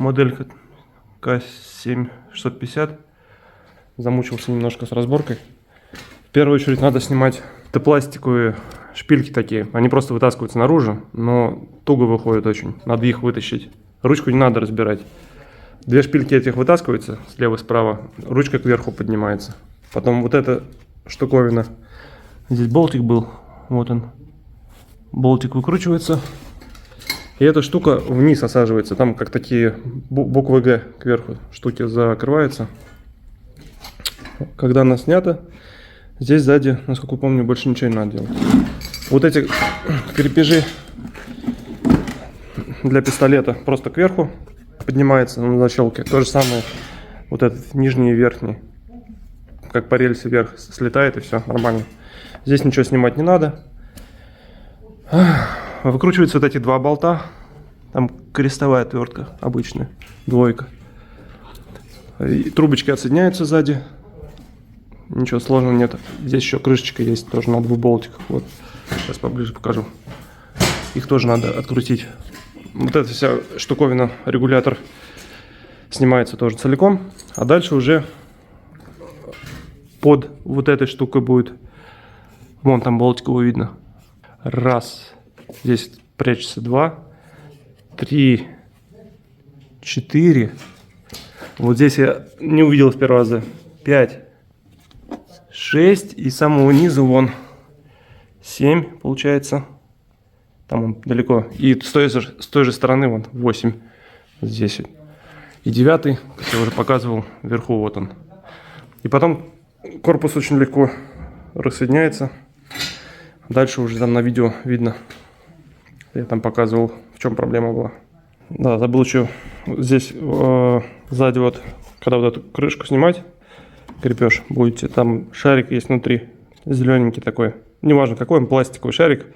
моделька К7-650. Замучился немножко с разборкой. В первую очередь надо снимать пластиковые шпильки такие. Они просто вытаскиваются наружу, но туго выходят очень. Надо их вытащить. Ручку не надо разбирать. Две шпильки этих вытаскиваются слева и справа. Ручка кверху поднимается. Потом вот эта штуковина. Здесь болтик был. Вот он. Болтик выкручивается. И эта штука вниз осаживается. Там как такие буквы Г кверху штуки закрываются. Когда она снята, здесь сзади, насколько помню, больше ничего не надо делать. Вот эти крепежи для пистолета просто кверху поднимается на защелке. То же самое вот этот нижний и верхний. Как по рельсе вверх слетает и все нормально. Здесь ничего снимать не надо. Выкручиваются вот эти два болта. Там крестовая отвертка обычная, двойка. И трубочки отсоединяются сзади. Ничего сложного нет. Здесь еще крышечка есть, тоже на двух болтиках. Вот. Сейчас поближе покажу. Их тоже надо открутить. Вот эта вся штуковина, регулятор, снимается тоже целиком. А дальше уже под вот этой штукой будет. Вон там болтик, его видно. Раз. Здесь прячется 2, 3, 4. Вот здесь я не увидел с первого раза. 5, 6. И с самого низу вон 7 получается. Там он далеко. И с той же стороны вон 8. Здесь. И 9, как я уже показывал, вверху вот он. И потом корпус очень легко рассоединяется. Дальше уже там на видео видно. Я там показывал, в чем проблема была. Да, забыл еще здесь сзади вот, когда вот эту крышку снимать, крепеж, будете, там шарик есть внутри, зелененький такой. Неважно какой он, пластиковый шарик.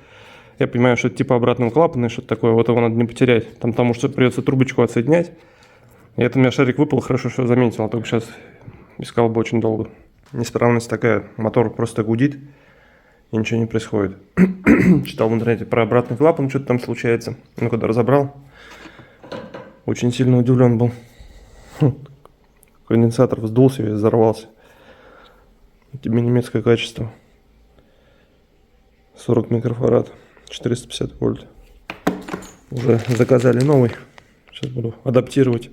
Я понимаю, что это типа обратного клапана и что-то такое. Вот его надо не потерять. Там потому что придется трубочку отсоединять. И это у меня шарик выпал, хорошо, что заметил. А только сейчас искал бы очень долго. Неисправность такая, мотор просто гудит. И ничего не происходит. Читал в интернете про обратный клапан, что-то там случается. Ну, когда разобрал, очень сильно удивлен был. Конденсатор вздулся и взорвался. Тебе немецкое качество. 40 микрофарад, 450 вольт. Уже заказали новый. Сейчас буду адаптировать.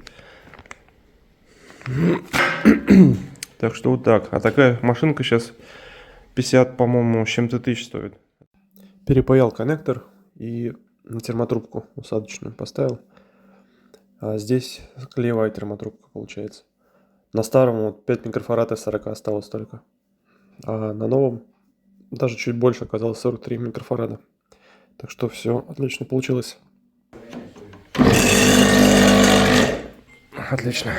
Так что вот так. А такая машинка сейчас 50, по-моему, с чем-то тысяч стоит. Перепаял коннектор и на термотрубку усадочную поставил. А здесь клеевая термотрубка получается. На старом вот 5 микрофарад из 40 осталось только. А на новом даже чуть больше оказалось, 43 микрофарада. Так что все отлично получилось. Отлично.